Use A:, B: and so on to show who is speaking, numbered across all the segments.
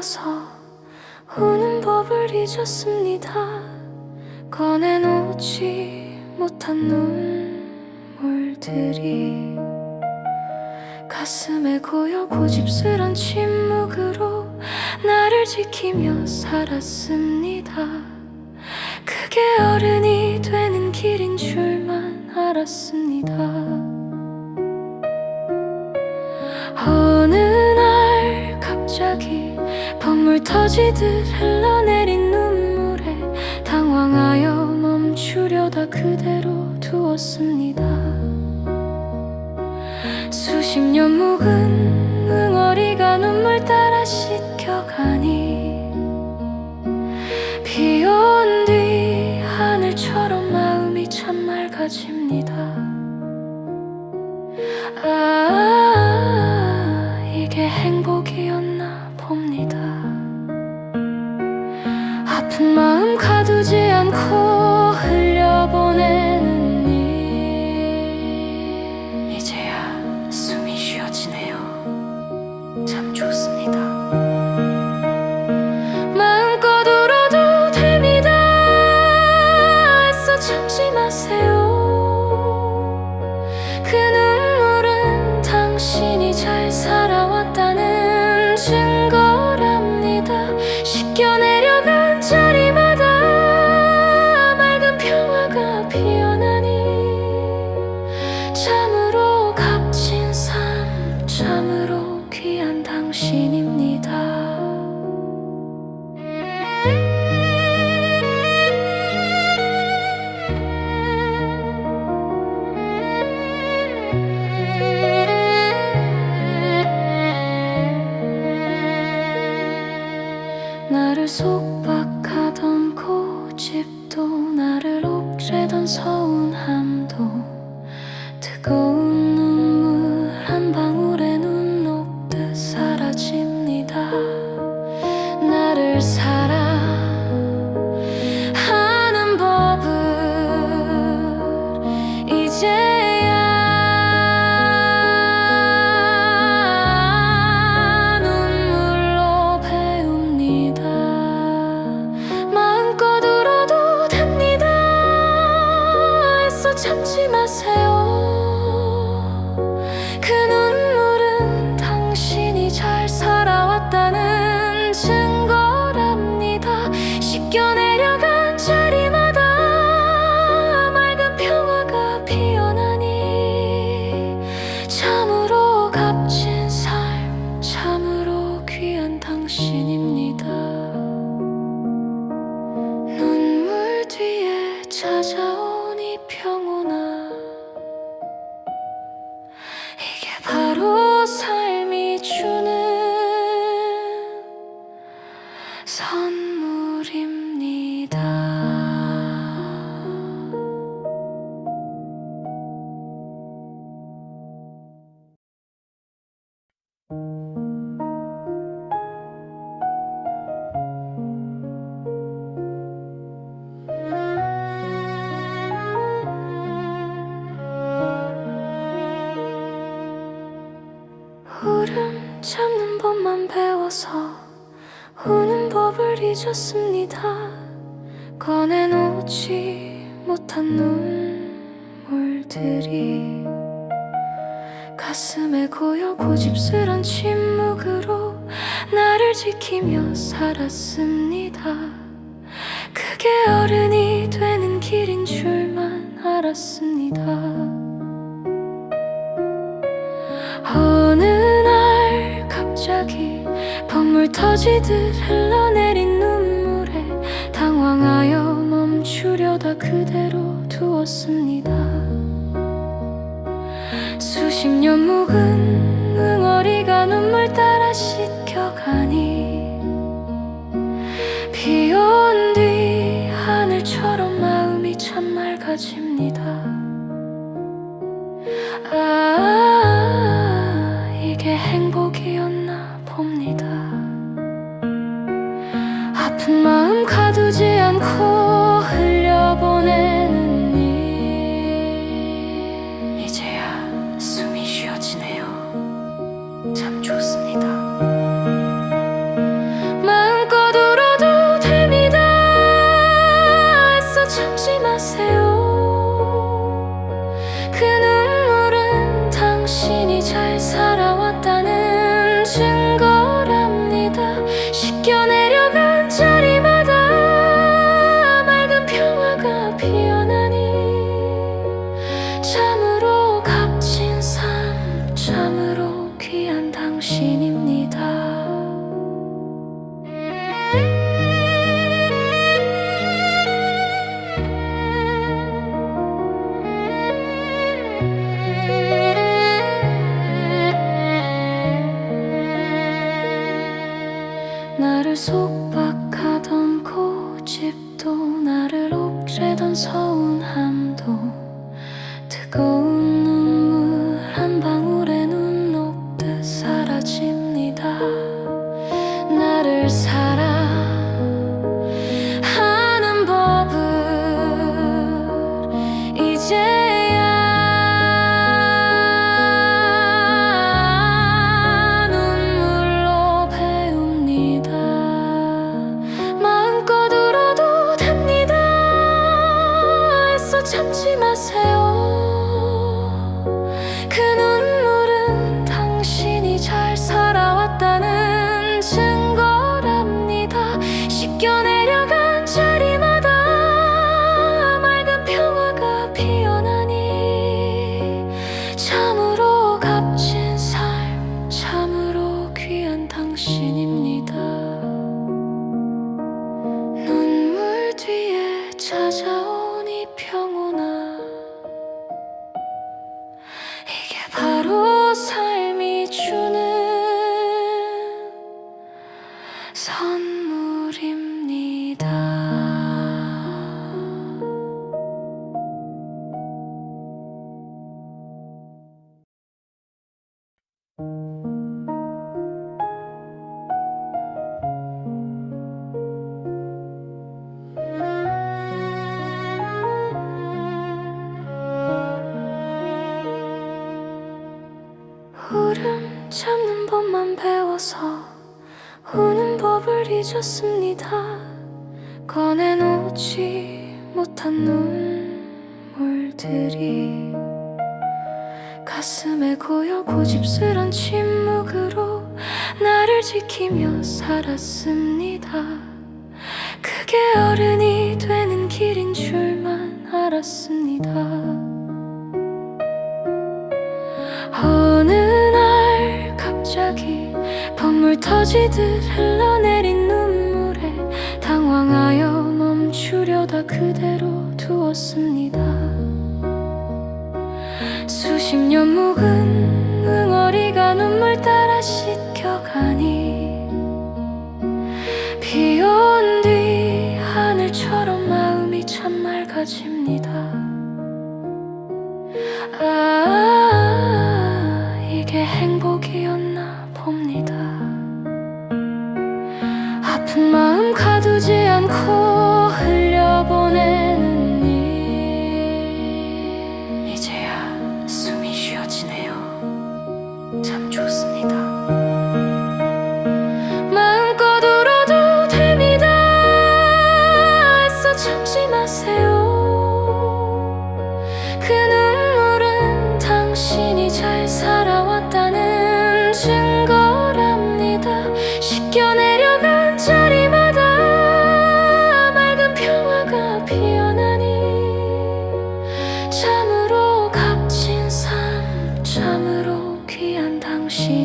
A: 배워서 우는 법을 잊었습니다. 꺼내놓지 못한 눈물들이 가슴에 고여 고집스런 침묵으로 나를 지키며 살았습니다. 그게 어른이 되는 길인 줄만 알았습니다. 어느 날 갑자기 번물 터지듯 흘러내린 눈물에 당황하여 멈추려다 그대로 두었습니다. 수십 년 묵은 응어리가 눈물 따라 씻겨가니 비 온 뒤 하늘처럼 마음이 참 맑아집니다. 이게 행복이었나 봅니다. 아픈 마음 가두지 않고 흘려보내는 일, 이제야 숨이 쉬어지네요. 참 좋습니다. 마음껏 울어도 됩니다. 애써 참지 마세요. 그 눈물은 당신이 잘 살아왔다는 증거랍니다. 씻겨내려간 자리마다 맑은 평화가 피어나니 참으로 값진 삶, 참으로 귀한 당신입니다. 나를 속박하던 고집도 나를 옥죄던 서운함도 뜨거운 눈물 한 방울에 눈 녹듯 사라집니다. 나를 사랑하는 법을 이제야 눈물로 배웁니다. 마음껏 울어도 됩니다. 애써 참지 마세요. 그 눈물은 당신이 잘 살아왔다는 증거랍니다. 씻겨내려간 자리마다 맑은 평화가 피어나니 참으로 값진 삶, 참으로 귀한 당신입니다. 눈물 뒤에 찾아온 이 평온아, 이게 바로 삶이 주는 선물입니다. 울음 참는 법만 배워서 우는 법을 잊었습니다. 꺼내놓지 못한 눈물들이 가슴에 고여 고집스런 침묵으로 나를 지키며 살았습니다. 그게 어른이 되는 길인 줄만 알았습니다. 어느 날 갑자기 번물 터지듯 흘러내린 눈물에 당황하여 멈추려다 그대로 두었습니다. 수십 년 묵은 응어리가 눈물 따라 씻겨가니 비 온 뒤 하늘처럼 마음이 참 맑아집니다. 이게 행복이었나 봅니다. 아픈 마음 가두지 않고 흘려보내는 일, 이제야 숨이 쉬어지네요. 참 좋습니다. 속박하던 고집도 나를 옥죄던 서운함도 뜨거운 눈물 한 방울에 눈 녹듯 사라집니다. 나를 사랑하는 법을 이제야 눈물로 배웁니다. 마음껏 울어도 됩니다. 애써 참지 마세요. 그 눈물은 당신이 잘 살아왔다는 증거랍니다. 씻겨 내려간 자리마다 맑은 평화가 피어나니 참으로 값진 삶, 참으로 귀한 당신입니다. 눈물 뒤에 찾아온 이 평온아, 이게 바로 삶이 주는 선물입니다. 울음 참는 법만 배워서 우는 법을 잊었습니다. 꺼내놓지 못한 눈물들이 가슴에 고여 고집스런 침묵으로 나를 지키며 살았습니다. 그게 어른이 되는 길인 줄만 알았습니다. 어느 날 갑자기 번물 터지듯 흘러내린 눈물에 당황하여 멈추려다 그대로 두었습니다. 수십 년 묵은 응어리가 눈물 따라 씻겨가니 비 온 뒤 하늘처럼 마음이 참 맑아집니다. 이게 행복이었나 봅니다. 아픈 마음 가두지 않고 흘려보내는 일, 이제야 숨이 쉬어지네요. 참 좋습니다. 마음껏 울어도 됩니다. 애써 참지 마세요. 그 눈물은 당신이 잘 살아왔다는 증거랍니다. 씻겨 내려간 자리마다 맑은 평화가 피어나니 참으로 값진 삶, 참으로 귀한 당신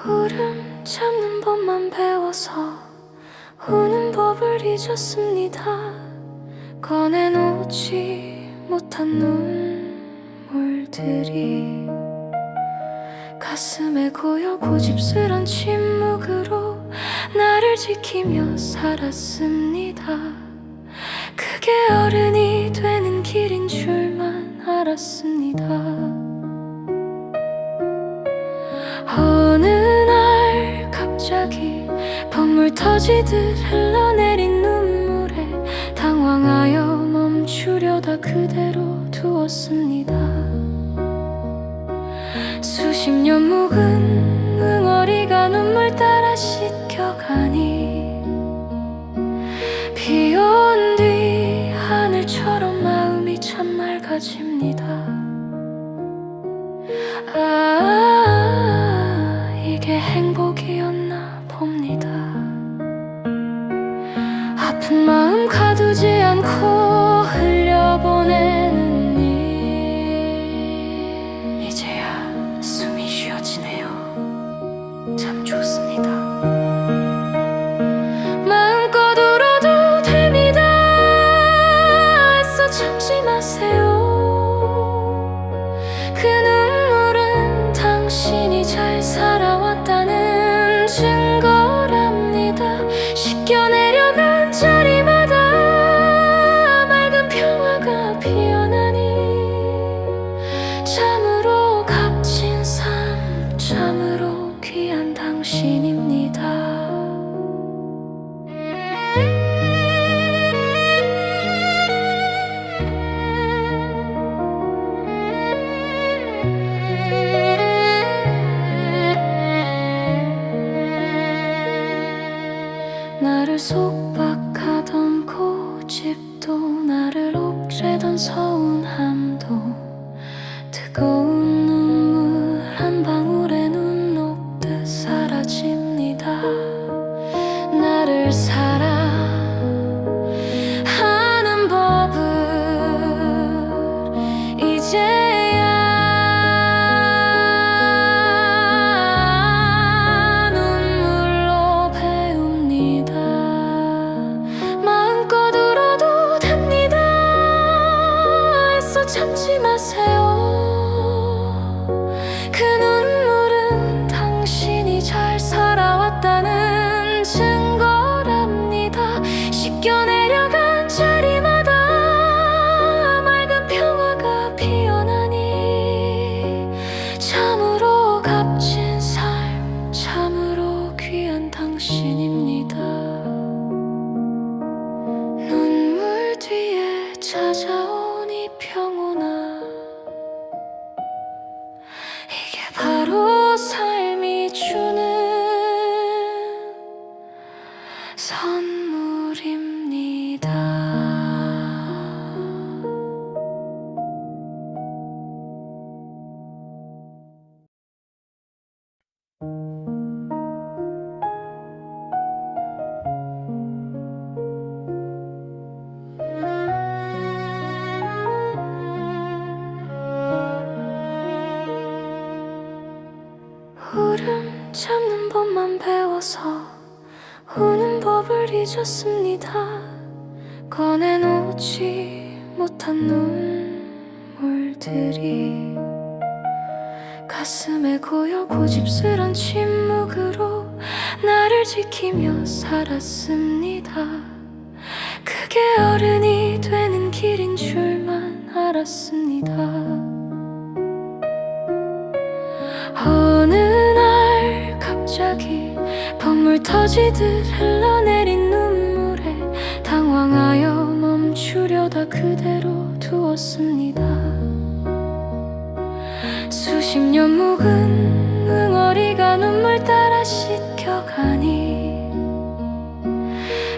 A: 울음 참는 법만 배워서 우는 법을 잊었습니다. 꺼내놓지 못한 눈물들이 가슴에 고여 고집스런 침묵으로 나를 지키며 살았습니다. 그게 어른이 되는 길인 줄만 알았습니다. 어느 날 갑자기 번물 터지듯 흘러내린 눈물에 당황하여 멈추려다 그대로 두었습니다. 수십 년 묵은 응어리가 눈물 따라 씻겨가니 비 온 뒤 하늘처럼 마음이 참 맑아집니다. 이게 행복이었나 봅니다. 아픈 마음 가두지 않고 흘려보내는 일, 이제야 숨이 쉬어지네요. 참 좋습니다. 마음껏 울어도 됩니다. 애써 참지 마세요. 그 눈물은 당신이 잘 살아왔다는 증거랍니다. 씻겨 내려간 자리마다 맑은 평화가 피어나니 참으로 값진 삶, 참으로 귀한 당신입니다. 나를 속박하던 고집도 나를 옥죄던 서운함도 뜨거운 눈물 한 방울에 눈 녹듯 사라집니다. 나를 사랑하는 법을 이제야 눈물로 배웁니다. 마음껏 울어도 됩니다. 애써 참지 마세요. 그 눈물은 당신이 잘 살아왔다는 증거랍니다. 씻겨 내려간 자리마다 맑은 평화가 피어나니 참으로 값진 삶, 참으로 귀한 당신입니다. 눈물 뒤에 찾아온 이 평온아, 이게 바로 삶이 주는 선물입니다. 울음 참는 법만 배워서 우는 법을 잊었습니다. 꺼내놓지 못한 눈물들이 가슴에 고여 고집스런 침묵으로 나를 지키며 살았습니다. 그게 어른이 되는 길인 줄만 알았습니다. 어느 날 갑자기 번물 터지듯 흘러내린 눈물에 당황하여 멈추려다 그대로 두었습니다. 수십 년 묵은 응어리가 눈물 따라 씻겨가니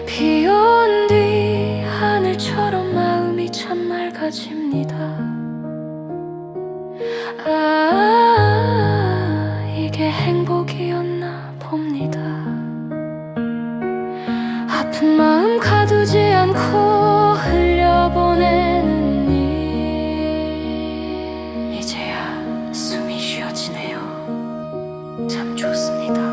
A: 비 온 뒤 하늘처럼 마음이 참 맑아집니다. 이게 행복이었나 봅니다. 아픈 마음 가두지 않고 흘려보내는 일, 이제야 숨이 쉬어지네요. 참 좋습니다.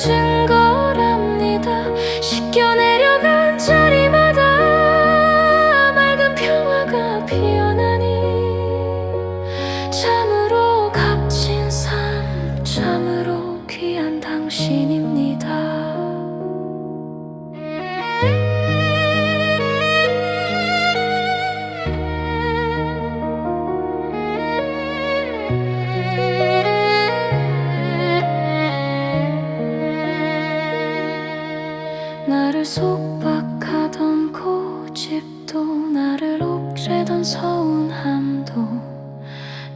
A: 증거랍니다. 씻겨 내려간 자리마다 맑은 평화가 피어나니 참으로 값진 삶, 참으로 귀한 당신입니다. 나를 속박하던 고집도 나를 옥죄던 서운함도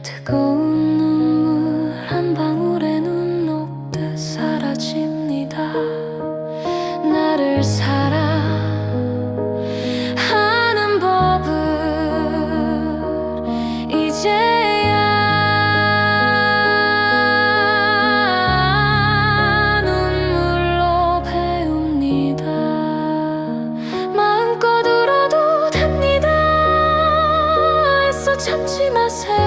A: 뜨거운 눈물 한 방울에 눈 녹듯 사라집니다. 나를 사랑하는 법을 이제야 눈물로 배웁니다. 마음껏 울어도 됩니다. 애써 참지 마세요.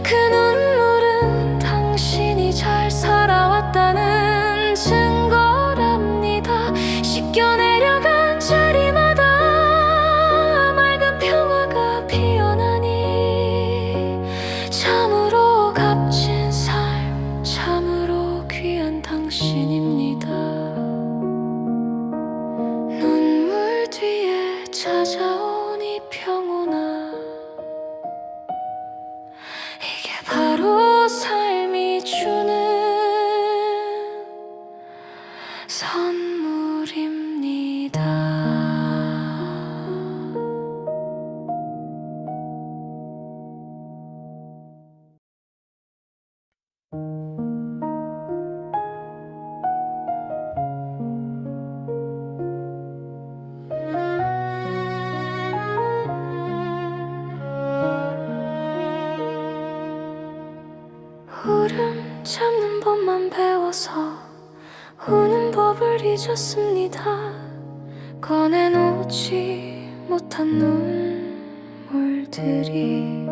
A: 그 눈물은 당신이 잘 살아왔다는 증거랍니다. 씻겨 내려간 자리마다 맑은 평화가 피어나니 참으로 값진 삶, 참으로 귀한 당신입니다. 눈물 뒤에 찾아온 이 평온아, 이게 바로 삶이 주는 선물입니다. 울음 참는 법만 배워서 우는 법을 잊었습니다. 꺼내놓지 못한 눈물들이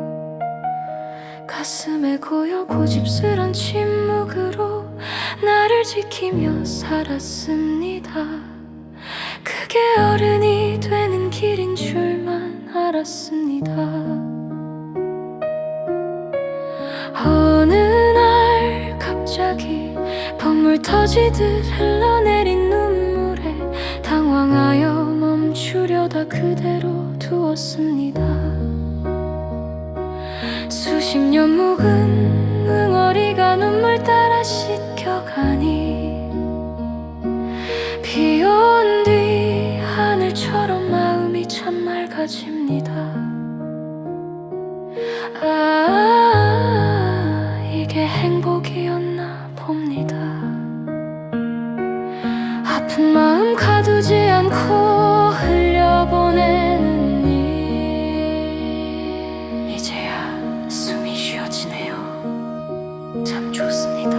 A: 가슴에 고여 고집스런 침묵으로 나를 지키며 살았습니다. 그게 어른이 되는 길인 줄만 알았습니다. 어느 날 갑자기 번물 터지듯 흘러내린 눈물에 당황하여 멈추려다 그대로 두었습니다. 수십 년 묵은 응어리가 눈물 따라 씻겨가니 비 온 뒤 하늘처럼 마음이 참 맑아집니다. 이게 행복이었나 봅니다. 아픈 마음 가두지 않고 흘려보내는 일, 이제야 숨이 쉬어지네요. 참 좋습니다.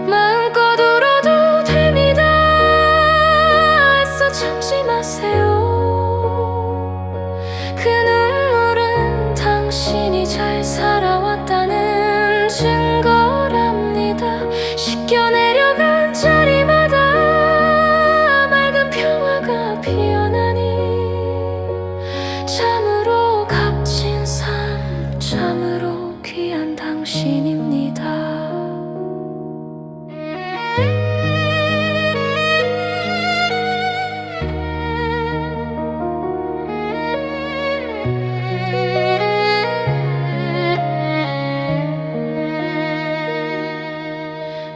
A: 마음껏 울어도 됩니다. 애써 참지 마세요. 그 눈물은 당신이 잘 살아왔다는 증거랍니다. 씻겨 내려간 자리마다 맑은 평화가 피어나니 참으로 값진 삶, 참으로 귀한 당신입니다.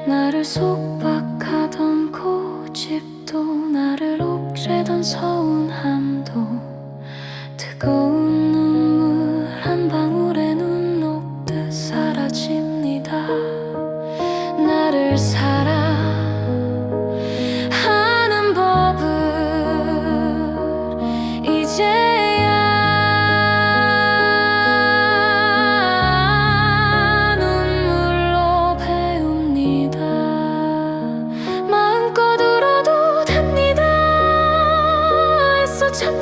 A: 나를 속박하던 고집도 나를 옥죄던 서운함도 뜨거운 눈물 한 방울에 눈 녹듯 사라집니다. 나를 사랑하는 법을 이제야 눈물로 배웁니다. 마음껏 울어도 됩니다. 애써 참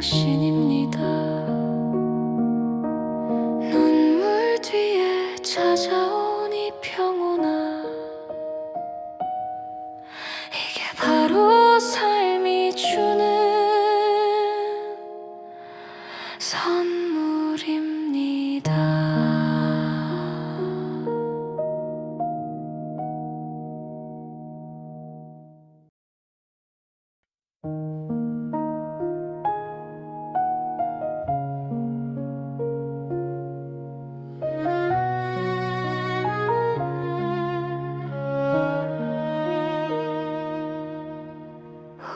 A: 당신입니다. 눈물 뒤에 찾아온 이 평온아, 이게 바로 삶이 주는 선물입니다.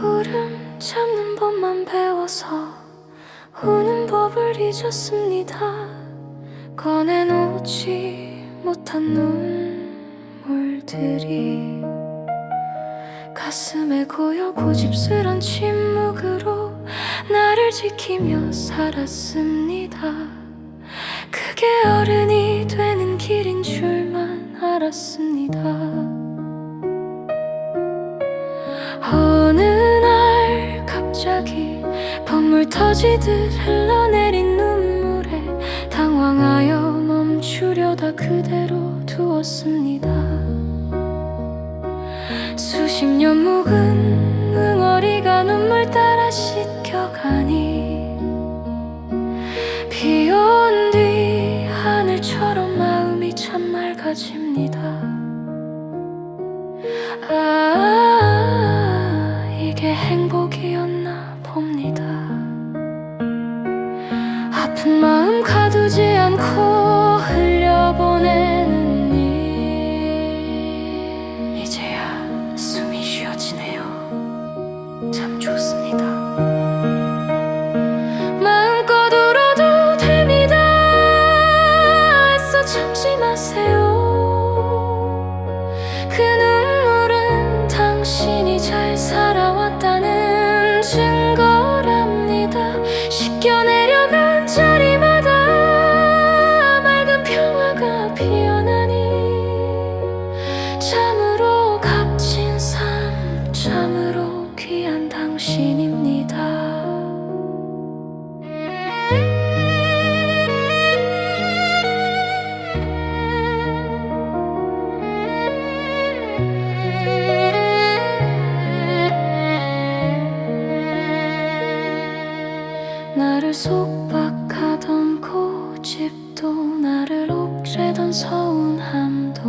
A: 울음 참는 법만 배워서 우는 법을 잊었습니다. 꺼내놓지 못한 눈물들이 가슴에 고여 고집스런 침묵으로 나를 지키며 살았습니다. 그게 어른이 되는 길인 줄만 알았습니다. 어느 날 갑자기 번물 터지듯 흘러내린 눈물에 당황하여 멈추려다 그대로 두었습니다. 수십 년 묵은 응어리가 눈물 따라 씻겨가니 비 온 뒤 하늘처럼 마음이 참 맑아집니다. 이게 행복이었나 봅니다. 아픈 마음 가두지 않고 흘려보내는 일, 이제야 숨이 쉬어지네요. 참 좋습니다. 마음껏 울어도 됩니다. 애써 참지 마세요. 그 눈물은 당신이 잘 살아왔다는 증거랍니다. 씻겨내려간 자리마다 맑은 평화가 피어나니 참으로 값진 삶, 참으로 귀한 당신입니다. 나를 속박하던 고집도 나를 옥죄던 서운함도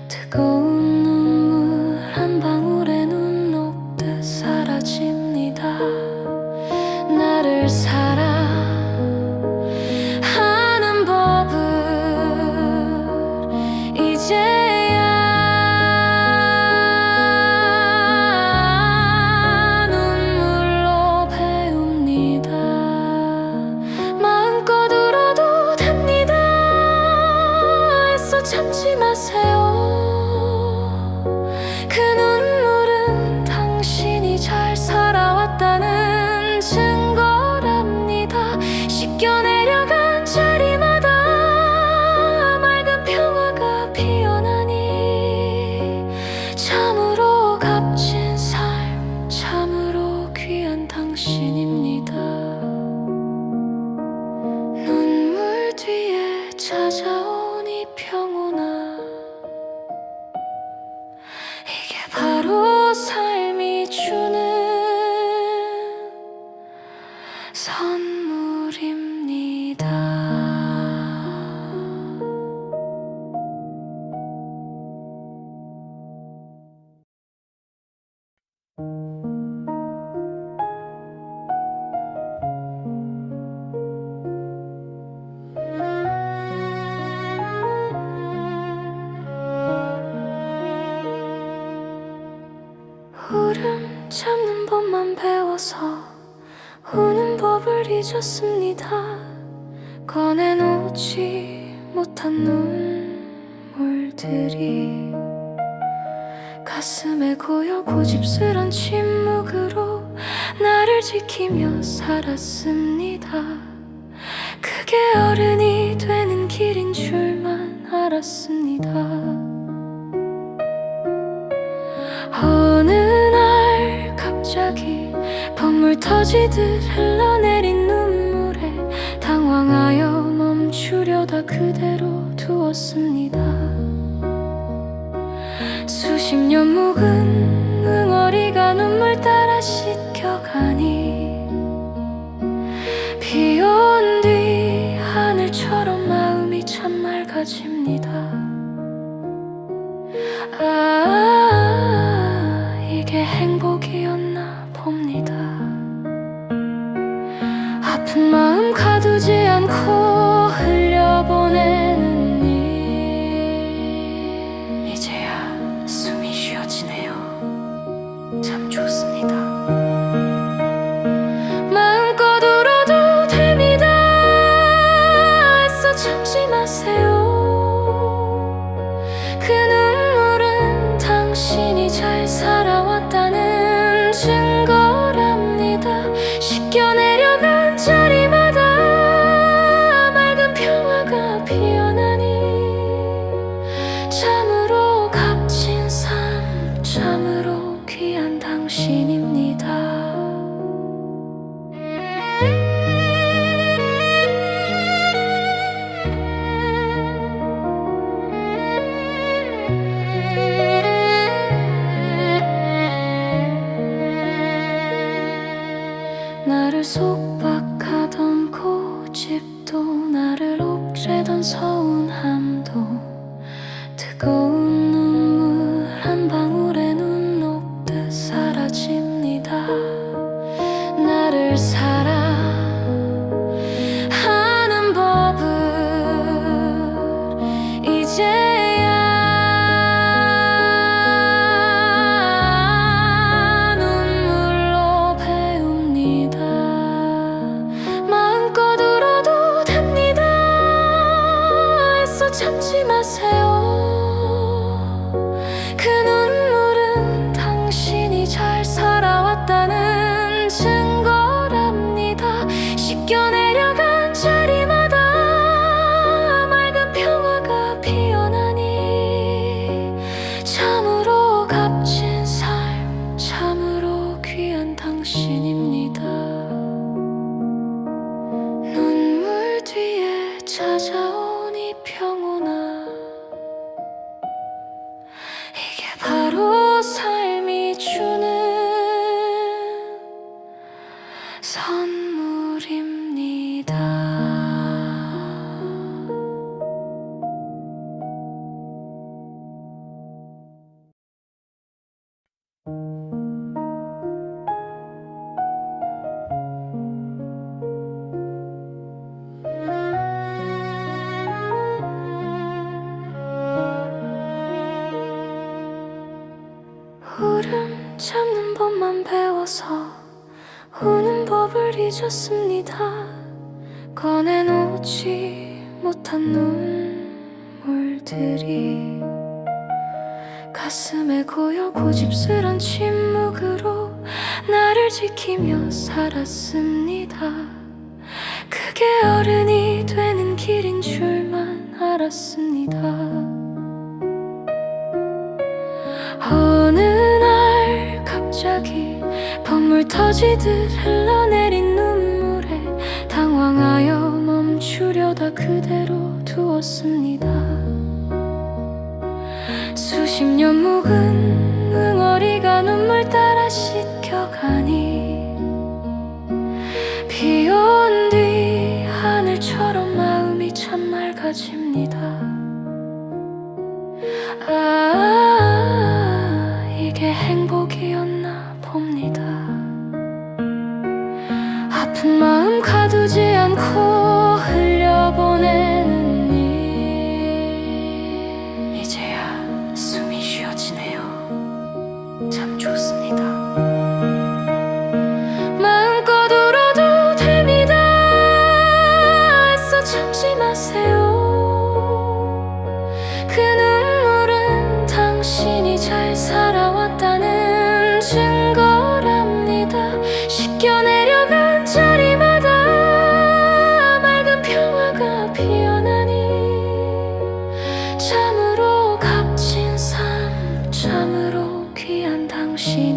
A: 뜨거운 눈물 한 방울에 눈 녹듯 사라집니다. 나를 사랑하는 법을 이제야 눈물로 배웁니다. 마음껏 울어도 됩니다. 애써 참지 마세요. 그 눈물은 당신이 잘 살아왔다는 증거랍니다. 씻겨내려간 자리마다 맑은 평화가 피어나니 참으로 값진 삶, 참으로 귀한 당신입니다. 눈물 뒤에 찾아온 이 평온아, 이게 바로 삶이 주는 선물입니다. 울음 참는 법만 배워서 우는 법을 잊었습니다. 꺼내놓지 못한 눈물들이 가슴에 고여 고집스런 침묵으로 나를 지키며 살았습니다. 그게 어른이 되는 길인 줄만 알았습니다. 어느 날 갑자기 빗물 터지듯 흘러내린 눈물에 당황하여 멈추려다 그대로 두었습니다. 수십 년 묵은 응어리가 눈물 따라 씻겨가니 비 온 뒤 하늘처럼 마음이 참 맑아집니다. 이게 행복이었나 봅니다. 아픈 마음 가두지 않고 흘려보내는 일, 이제야 숨이 쉬어지네요. 참 좋습니다. 마음껏 울어도 됩니다. 애써 참지 마세요. 그 눈물은 당신이 잘 살아왔다는 증거랍니다. 씻겨 내려간 자리마다 맑은 평화가 피어나니 참으로 값진 삶, 참으로 귀한 당신입니다. 나를 속박하던 고집도 나를 옥죄던 서운함도 뜨거운 눈물 한 방울에 눈 녹듯 사라집니다. 나를 사랑하는 법을 이제야 눈물로 배웁니다. 마음껏 울어도 됩니다. 애써 참지 마세요. 그 눈물은 당신이 잘 살아왔다는 증거랍니다. 씻겨 내려간 자리마다 맑은 평화가 피어나니 참으로 값진 삶, 참으로 귀한 당신입니다. 눈물 뒤에 찾아온 이 평온아, 이게 바로 삶이 주는 선물입니다. 울음 참는 법만 배워서 우는 법을 잊었습니다. 꺼내놓지 못한 눈물들이 가슴에 고여 고집스런 침묵으로 나를 지키며 살았습니다. 그게 어른이 되는 길인 줄만 알았습니다. 어느 날 갑자기 빗물 터지듯 흘러내린 눈물에 당황하여 멈추려다 그대로 두었습니다. 수십 년 묵은 응어리가 눈물 따라 씻겨가니 비 온 뒤 하늘처럼 마음이 참 맑아집니다. 이게 행복이었나 봅니다. 아픈 마음 가두지 않고 흘려보내는 일, 이제야 숨이 쉬어지네요. 참 좋습니다. 마음껏 울어도 됩니다. 애써 참지 마세요. 그 눈물은 당신이 잘 살아왔다는 증거랍니다. 씻겨 내려간 자리마다 맑은 평화가 피어나니 참으로 값진 삶, 참으로 귀한 당신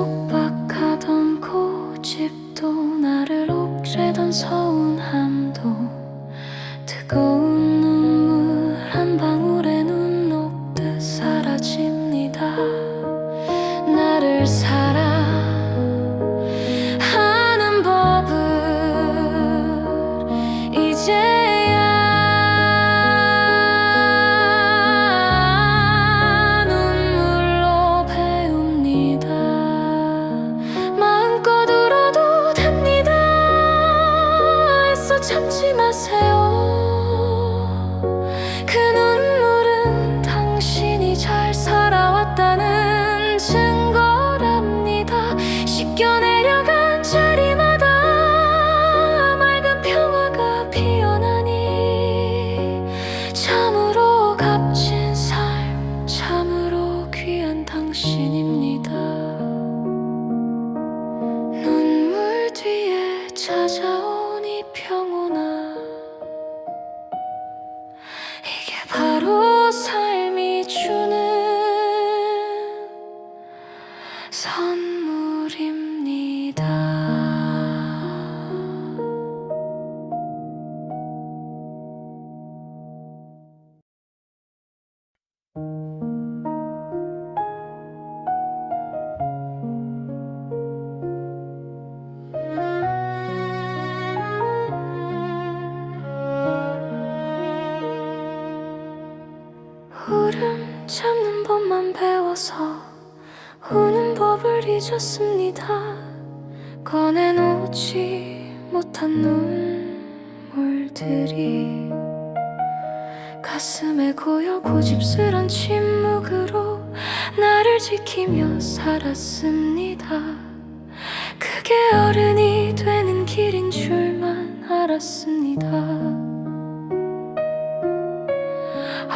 A: 속박하던 고집도 나를 옥죄던 서운함도 뜨거운 눈물 한 방울에 눈 녹듯 사라집니다. 나를 사랑하는 법을 이제야 눈물로 배웁니다. 마음껏 울어도 됩니다. 애써 참지 마세요. 그 눈물은 당신이 잘 살아왔다는 증거랍니다. 씻겨 내려간 자리마다 맑은 평화가 피어나니 참으로 값진 삶, 참으로 귀한 당신입니다. 눈물 뒤에 찾아온 이 평온아, 이게 바로 삶이 주는 선물입니다. 울음 참는 법만 배워서 우는 법을 잊었습니다. 꺼내놓지 못한 눈물들이 가슴에 고여 고집스런 침묵으로 나를 지키며 살았습니다. 그게 어른이 되는 길인 줄만 알았습니다.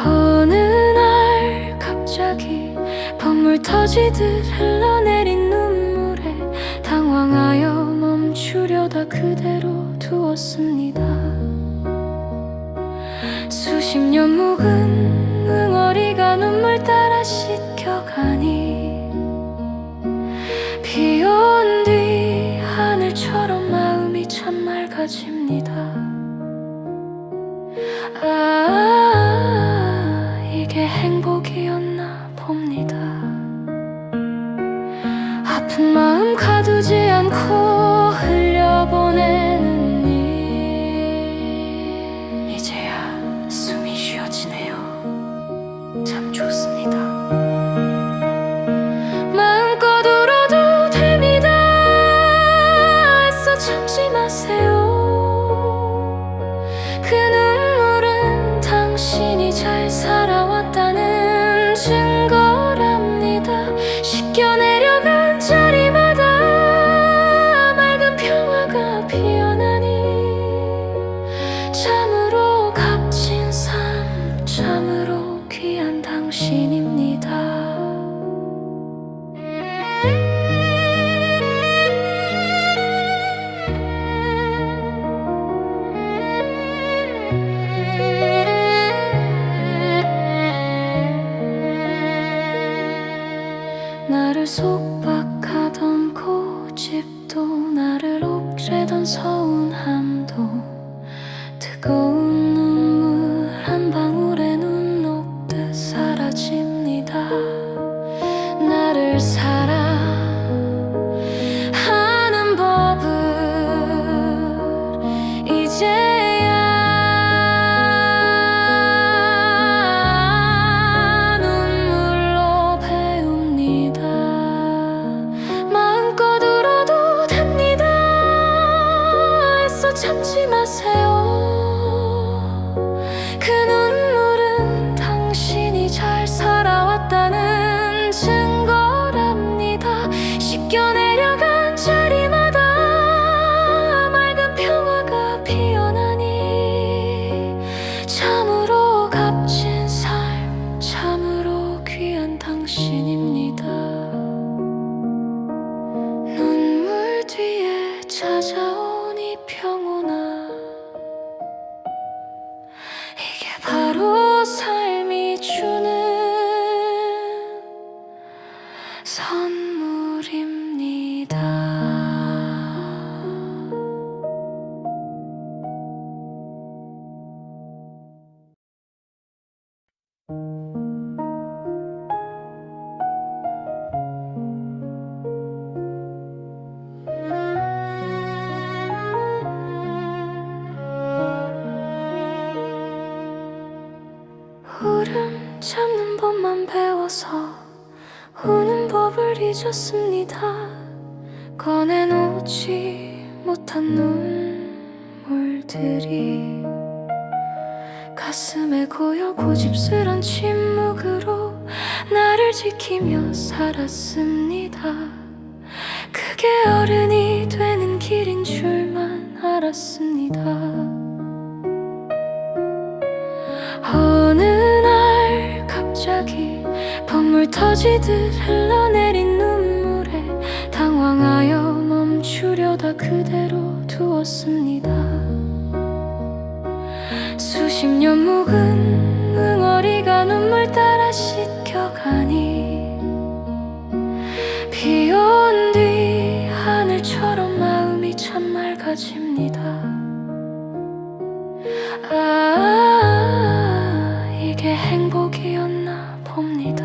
A: 어느 날 갑자기 번물 터지듯 흘러내린 눈물에 당황하여 멈추려다 그대로 두었습니다. 수십 년 묵은 응어리가 눈물 따라 씻겨가니 비 온 뒤 하늘처럼 마음이 참 맑아집니다. 이게 행복이었나 봅니다. 아픈 마음 가두지 않고 흘려보내는 일, 이제야 숨이 쉬어지네요. 참 좋습니다. 마음껏 울어도 됩니다. 애써 참지 마세요. 그 눈물은 당신이 잘 살아왔다는 증거랍니다. 씻겨 내려간 자리마다 맑은 평화가 피어나니 참으로 값진 삶, 참으로 귀한 당신입니다. 나를 속박하던 고집도 나를 옥죄던 서운함도 뜨거운 눈물 한 방울에 눈 녹듯 사라집니다. 나를 사랑하는 법을 이제야 눈물로 배웁니다. 마음껏 울어도 됩니다. 애써 참지 마세요. 그 눈물은 당신이 잘 살아왔다는 증거랍니다. 씻겨 내려간 자리마다 맑은 평화가 피어나니 참으로 값진 삶, 참으로 귀한 당신입니다. 눈물 뒤에 찾아온 이 평온아, 이게 바로 삶이 주는 선물입니다. 잊었습니다. 꺼내놓지 못한 눈물들이 가슴에 고여 고집스런 침묵으로 나를 지키며 살았습니다. 그게 어른이 되는 길인 줄만 알았습니다. 어느 날 갑자기 번물 터지듯 흘러내린 눈물에 당황하여 멈추려다 그대로 두었습니다. 수십 년 묵은 응어리가 눈물 따라 씻겨가니 비 온 뒤 하늘처럼 마음이 참 맑아집니다. 이게 행복이었나 봅니다.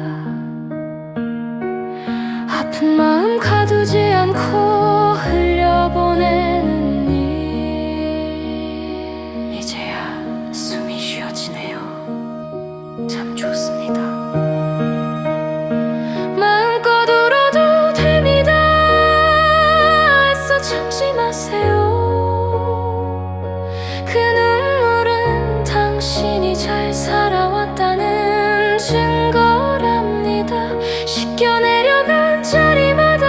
A: 아픈 마음 가두지 않고 흘려보내는 일, 이제야 숨이 쉬어지네요. 참 좋습니다. 마음껏 울어도 됩니다. 애써 참지 마세요. 그 눈물은 당신이 잘 살아왔다는 증거랍니다. 씻겨 내려간 자리마다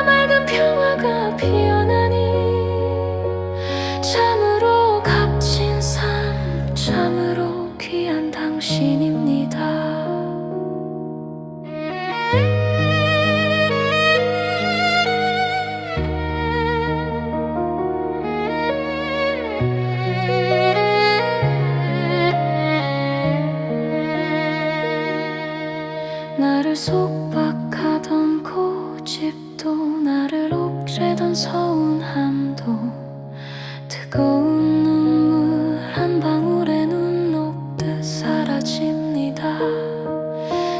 A: 맑은 평화가 피어나니 참으로 값진 삶, 참으로 귀한 당신입니다. 나를 속박하던 고집도 나를 옥죄던 서운함도 뜨거운 눈물 한 방울에 눈 녹듯 사라집니다.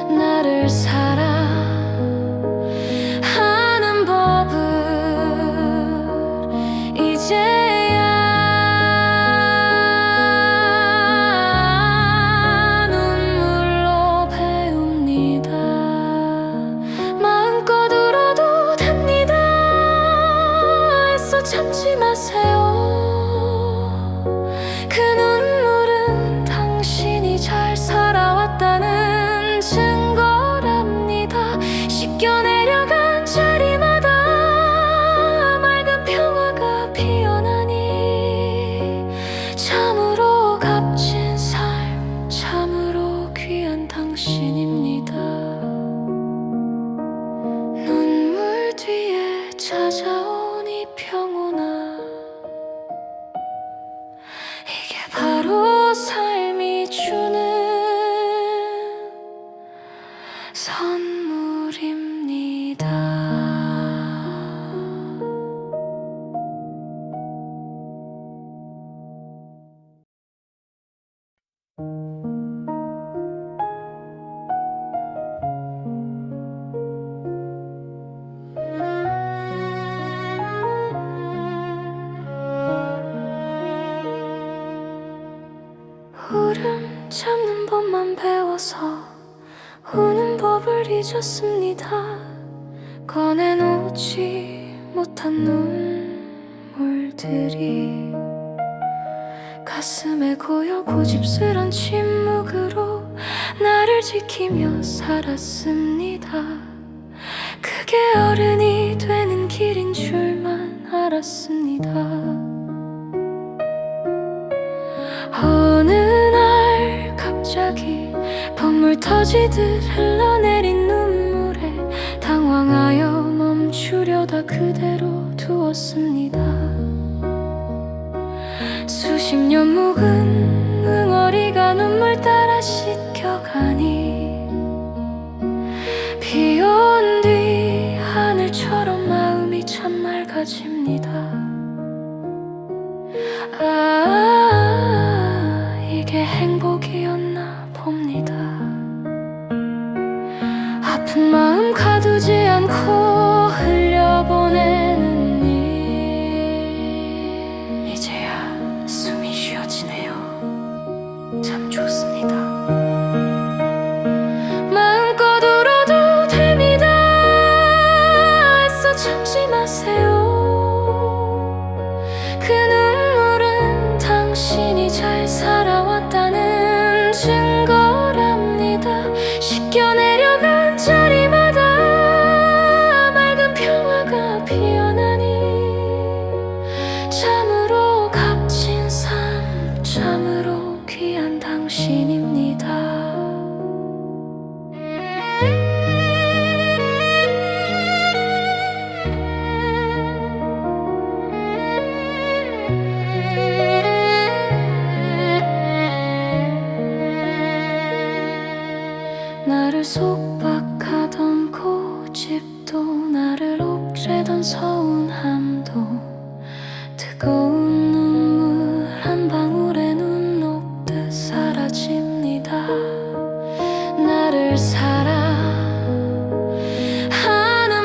A: 나를 사랑하는 법을 이제야 눈물로 배웁니다. 마음껏 울어도 됩니다. 애써 참지 마세요. 그 눈물은 당신이 잘 살아왔다는 증거랍니다. 씻겨 내려간 자리마다 맑은 평화가 피어나니 참으로 값진 삶, 참으로 귀한 당신입니다. 눈물 뒤에 찾아온 이 평온아, 이게 바로 삶이 주는 선물입니다. 울음 참는 법만 배워서 우는 법을 잊었습니다. 꺼내놓지 못한 눈물들이 가슴에 고여 고집스런 침묵으로 나를 지키며 살았습니다. 그게 어른이 되는 길인 줄만 알았습니다. 어느 날 갑자기 번물 터지듯 흘러내린 눈물에 당황하여 멈추려다 그대로 두었습니다. 수십 년 묵은 응어리가 눈물 따라 씻겨가니 비 온 뒤 하늘처럼 마음이 참 맑아집니다. 이게 행복이었나 봅니다. 아픈 마음 가두지 않고 흘려보내는 일, 이제야 숨이 쉬어지네요. 참 좋습니다. 마음껏 울어도 됩니다. 마세요. 그 눈물은 당신이 잘 살아왔다는 증거랍니다. 씻겨 내려간 자리마다 맑은 평화가 피어나니 참으로 값진 삶, 참으로 귀한 당신입니다. 나를 속박하던 고집도 나를 옥죄던 서운함도 뜨거운 눈물 한 방울에 눈 녹듯 사라집니다. 나를 사랑하는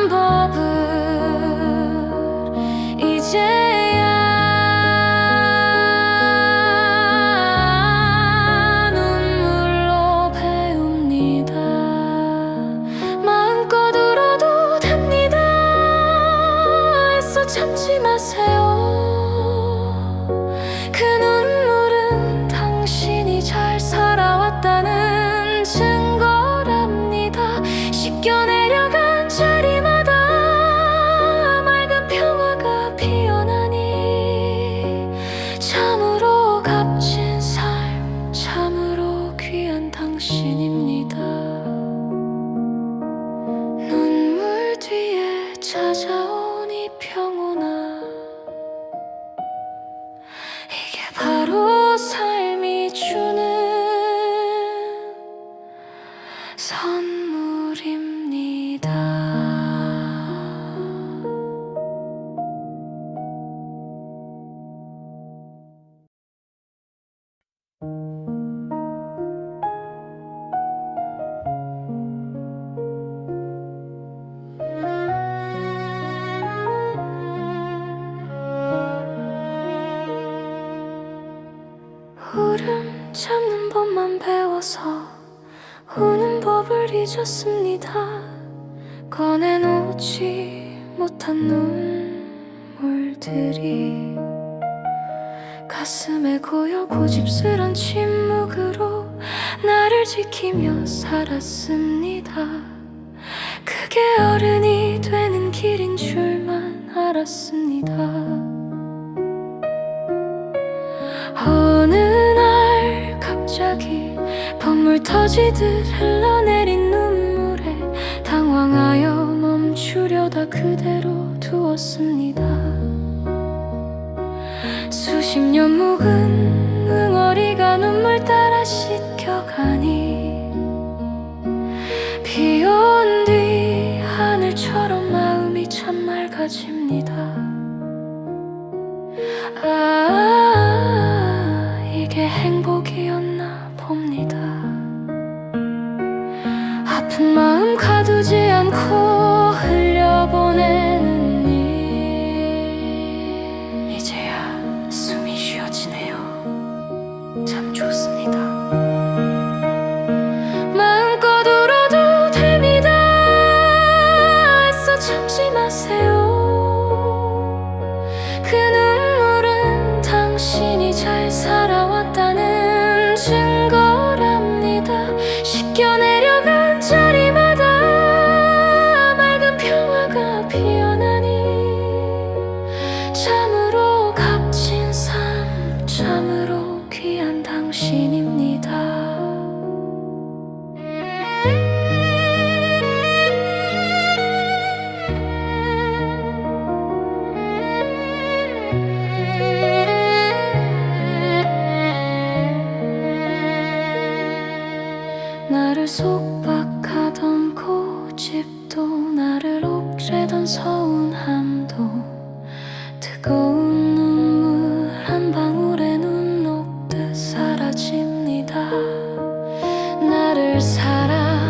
A: 법을 이제야 눈물로 배웁니다. 마음껏 울어도 됩니다. 애써 참지 마세요. 그 눈물은 당신이 잘 살아왔다는 증거랍니다. 씻겨 내려간 자리마다 맑은 평화가 피어나니 참으로 값진 삶, 참으로 귀한 당신입니다. 눈물 뒤에 찾아온 이 평온아, 이게 바로 삶이 주는 선물입니다. 울음 참는 법만 배워서 우는 법을 잊었습니다. 꺼내놓지 못한 눈물들이 가슴에 고여 고집스런 침묵으로 나를 지키며 살았습니다. 그게 어른이 되는 길인 줄만 알았습니다. 어느 날 갑자기 번물 터지듯 흘러내린 눈물에 당황하여 멈추려다 그대로 두었습니다. 수십 년 묵은 응어리가 눈물 따라 씻겨가니 비 온 뒤 하늘처럼 마음이 참 맑아집니다. 이게 행복이었나 봅니다. 아픈 마음 가두지 않고 흘려보내는 일, 이제야 숨이 쉬어지네요. 참 좋습니다. 마음껏 울어도 됩니다. 애써 참지 마세요. 그 눈물은 당신이 잘 살아왔다는 증거랍니다. 씻겨 내려간 자리마다 맑은 평화가 피어나니 참으로 값진 삶, 참으로 귀한 당신입니다. 나를 속박하던 고집도 나를 옥죄던 서운함도 뜨거운 눈물 한 방울에 눈 녹듯 사라집니다. 나를 사랑하는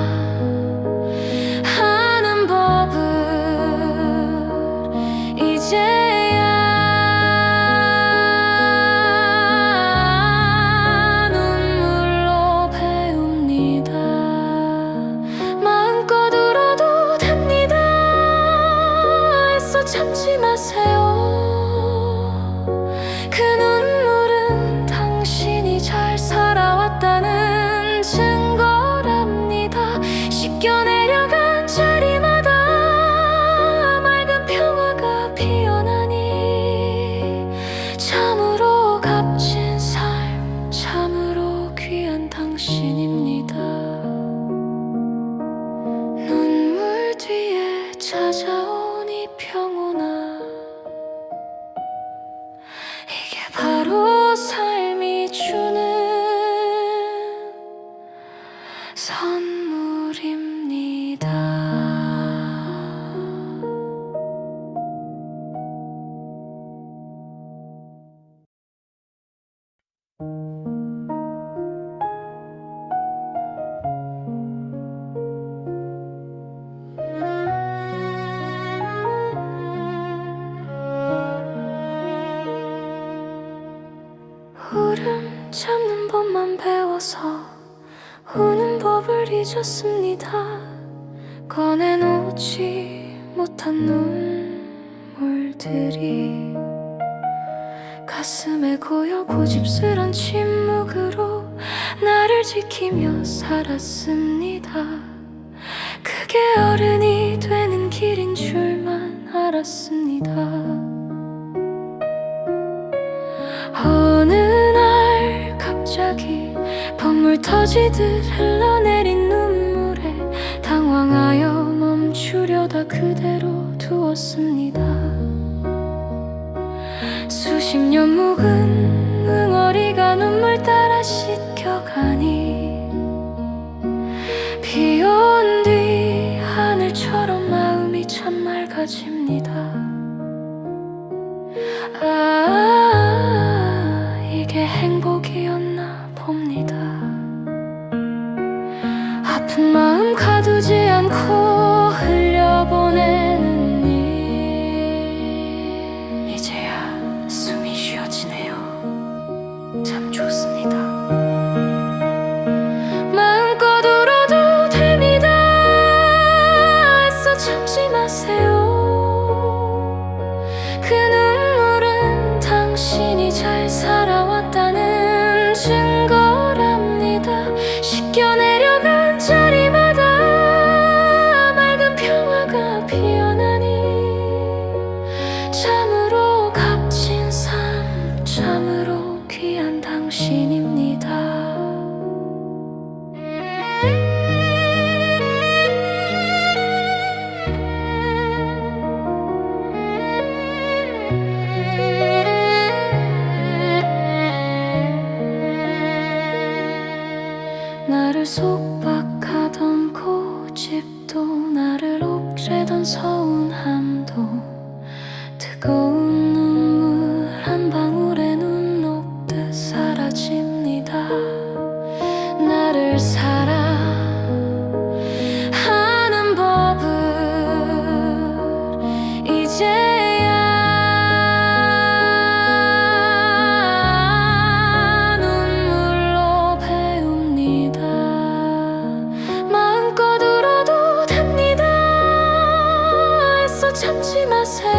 A: 법을 이제야 눈물로 배웁니다. 마음껏 울어도 됩니다. 애써 참지 마세요. 그 눈물은 당신이 잘 살아왔다는 증거랍니다. 씻겨 내려간 자리마다 맑은 평화가 피어나니 참으로 값진 삶, 참으로 귀한 당신입니다. 눈물 뒤에 찾아온 이 평온아, 이게 바로 삶이 주는 선물입니다. 울음 참는 법만 배워서 우는 법을 잊었습니다. 꺼내놓지 못한 눈물들이 가슴에 고여 고집스런 침묵으로 나를 지키며 살았습니다. 그게 어른이 되는 길인 줄만 알았습니다. 어느 날 갑자기 번물 터지듯 흘러내린 눈물에 당황하여 멈추려다 그대로 두었습니다. 수십 년 묵은 응어리가 눈물 따라 씻겨가니 비 온 뒤 하늘처럼 마음이 참 맑아집니다. 이게 행복이었나 봅니다. 아픈 마음 가두지 않고 흘려보내는 일, 이제야 숨이 쉬어지네요. 참 좋습니다. 마음껏 울어도 됩니다. 애써 참지 마세요. 그 눈물은 당신이 잘 살아왔다는 증거랍니다. 씻겨 내려간 자리마다 맑은 평화가 피어나니 참으로 값진 삶, 참으로 귀한 당신입니다. 나를 속박하던 고집도 나를 옥죄던 서운함도 뜨거운 눈물 한 방울에 눈 녹듯 사라집니다. 나를 사랑하는 법을 이제야 눈물로 배웁니다. 마음껏 울어도 됩니다. 애써 참지 마세요.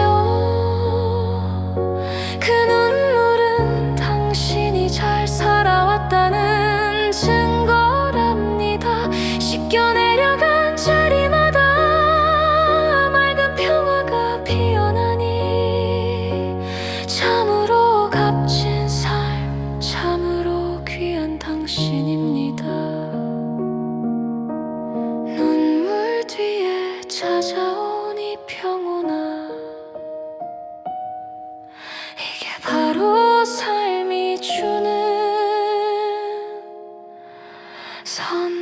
A: 그 눈물은 당신이 잘 살아왔다는 증거랍니다. 씻겨 내려간 자리마다 맑은 평화가 피어나니 참으로 값진 삶, 참으로 귀한 당신입니다. 눈물 뒤에 찾아온 이 평온아, 이게 바로 삶이 주는 선물입니다.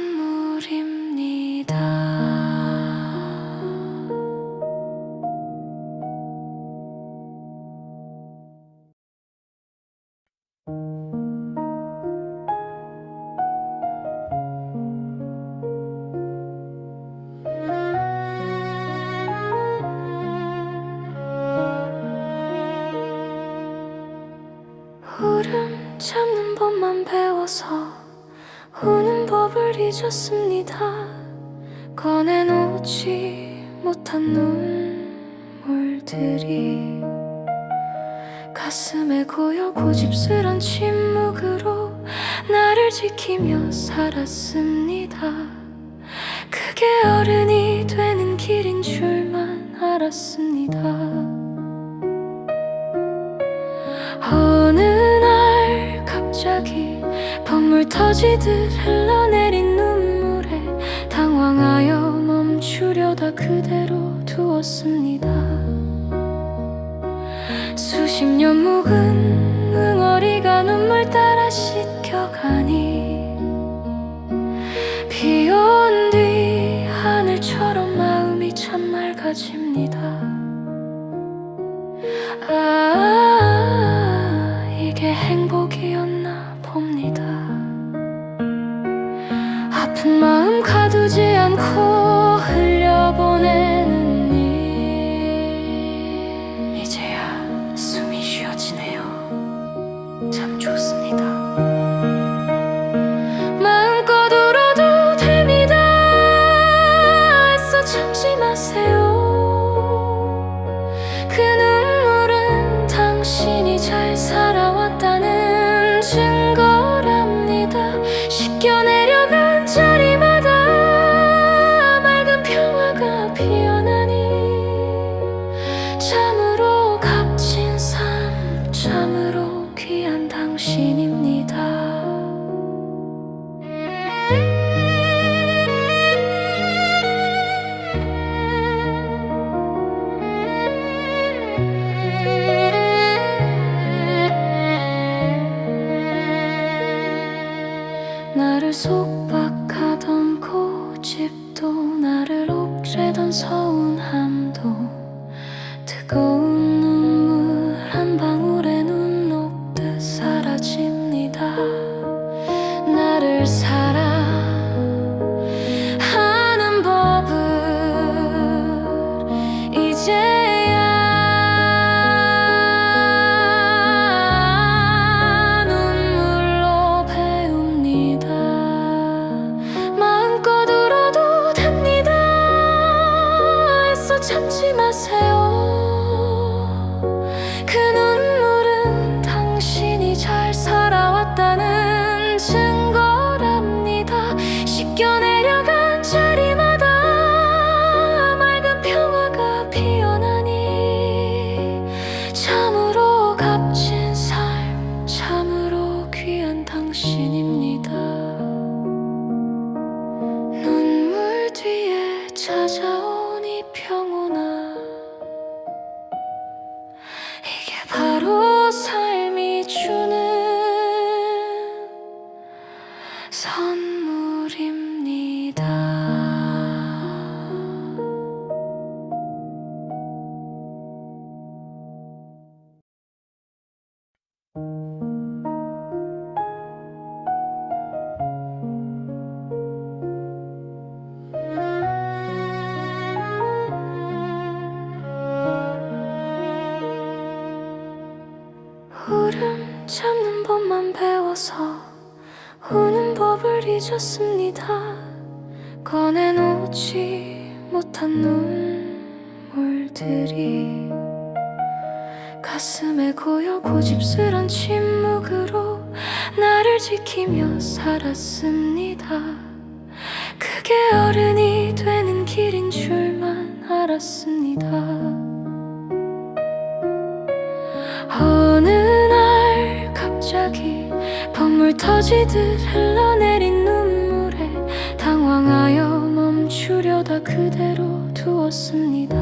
A: 울음 참는 법만 배워서 우는 법을 잊었습니다. 꺼내놓지 못한 눈물들이 눈물들이 가슴에 고여 고집스런 침묵으로 나를 지키며 살았습니다. 그게 어른이 되는 길인 줄만 알았습니다. 어느 날 갑자기 번물 터지듯 흘러내린 눈물에 당황하여 멈추려다 그대로 두었습니다. 수십 년 묵은 응어리가 눈물 따라 씻겨가니 비 온 뒤 하늘처럼 마음이 참 맑아집니다. 이게 행복이었나 봅니다. 아픈 마음 가두지 않고 흘려보내는 일, 이제야 숨이 쉬어지네요. 참 좋습니다. 마음껏 울어도 됩니다. 애써 참지 마세요. 그 눈물은 당신이 잘 살아왔다는 증거랍니다. 씻겨 내려간 자리마다 맑은 평화가 피어나니 참으로 값진 삶, 참으로 귀한 당신입니다. 나를 속박하던 고집도 나를 옥죄던 서운함도 뜨거운 눈물 한 방울에 눈 녹듯 사라집니다. 나를 사랑하는 법을 이제야 눈물로 배웁니다. 마음껏 울어도 됩니다. 애써 참지 마세요. 그 눈물은 당신이 잘 살아왔다는 증거랍니다. 씻겨 내려간 자리마다 맑은 평화가 피어나니 참으로 값진 삶, 참으로 귀한 당신입니다. 눈물 뒤에 찾아온 이 평온아, 이게 바로 삶이 주는 선물입니다. 울음 참는 법만 배워서 우는 법을 잊었습니다. 꺼내놓지 못한 눈물들이 가슴에 고여 고집스런 침묵으로 나를 지키며 살았습니다. 그게 어른이 되는 길인 줄만 알았습니다. 어느 날 갑자기 번물 터지듯 흘러내린 눈물에 당황하여 멈추려다 그대로 두었습니다.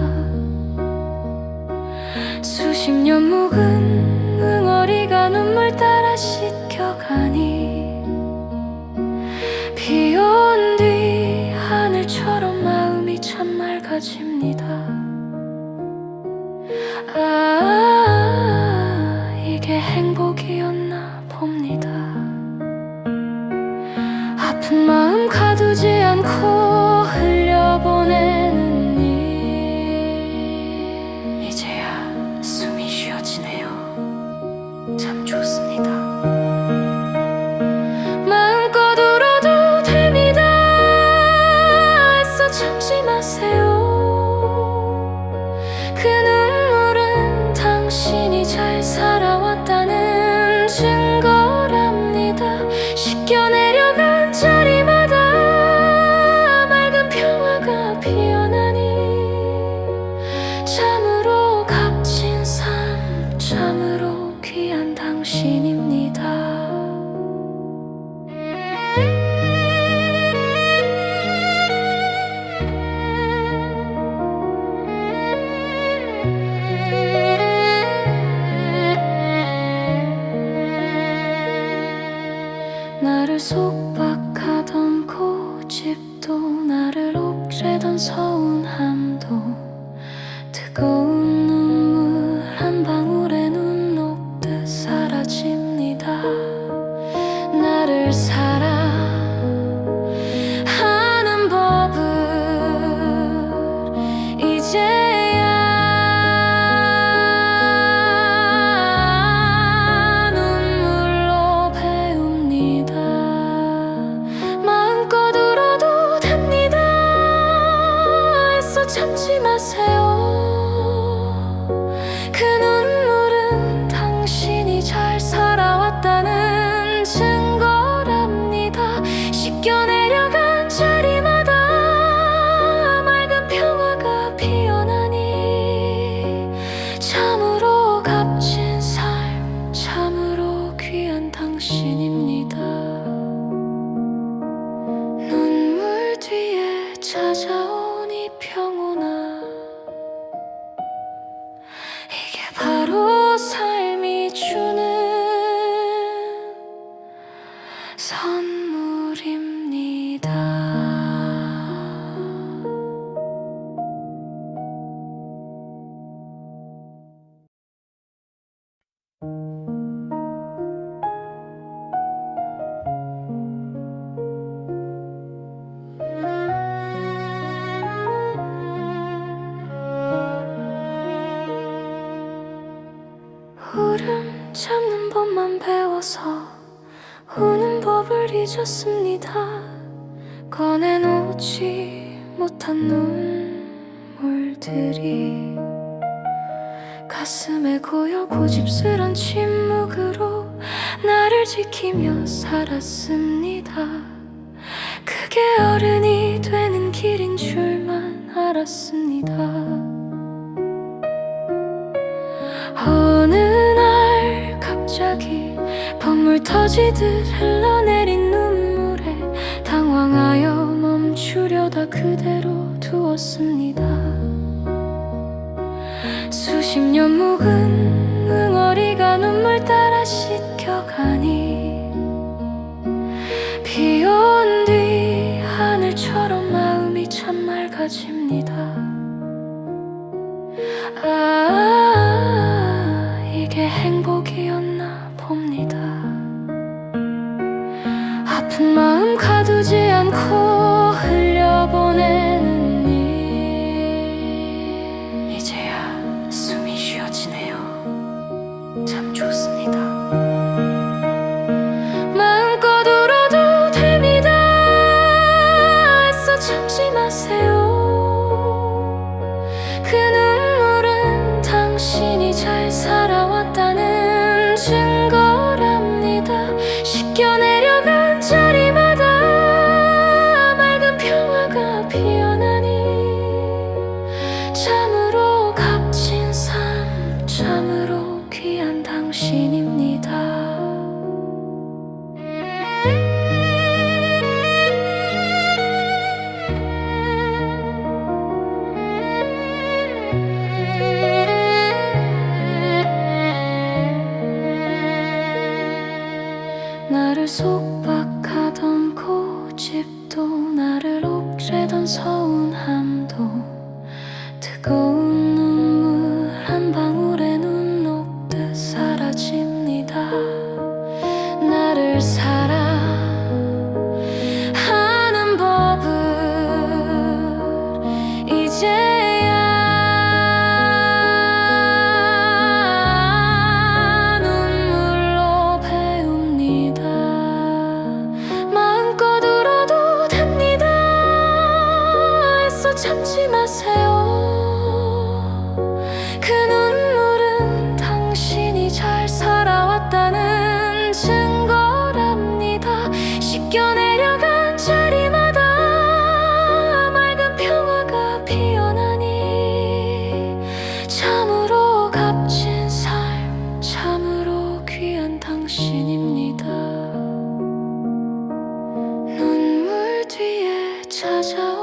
A: 수십 년 묵은 응어리가 눈물 따라 씻겨가니 비 온 뒤 하늘처럼 마음이 참 맑아집니다. 이게 행복이었나 봅니다. 아픈 마음 가두지 않고 흘려보내는 일, 이제야 숨이 쉬어지네요. 참 좋습니다. 마음껏 울어도 됩니다. 애써 참지 마세요. 그 눈물 울음 참는 법만 배워서 우는 법을 잊었습니다. 꺼내놓지 못한 눈물들이 가슴에 고여 고집스런 침묵으로 나를 지키며 살았습니다. 그게 어른이 되는 길인 줄만 알았습니다. 어느 날 갑자기 번물 터지듯 흘러내린 눈물에 당황하여 멈추려다 그대로 두었습니다. 수십 년 묵은 응어리가 눈물 따라 씻겨가니 비 온 뒤 하늘처럼 마음이 참 맑아집니다. 이게 행복이었나 봅니다. 아픈 마음 가두지 않고 흘려보내는 일, 이제야 숨이 쉬어지네요. 참 좋습니다. 마음껏 울어도 됩니다. 애써 참지 마세요. 그 눈물은 당신이 잘 살아왔다는 증거랍니다. 씻겨 내려간 자리마다 맑은 평화가 피어나니 참으로 값진 삶, 참으로 귀한 당신입니다. 나를 속박하던 고집도 나를 옥죄던 서운함도 뜨거운 눈물 한 방울에 눈 녹듯 사라집니다. 나를 사랑하는 법을 이제야 눈물로 배웁니다. 마음껏 울어도 됩니다. 애써 참지 마세요. 그 눈물은 당신이 잘 살아왔다는 증거랍니다. 씻겨 내려간 자리마다 맑은 평화가 피어나니 참으로 값진 삶, 참으로 귀한 당신입니다. 눈물 뒤에 찾아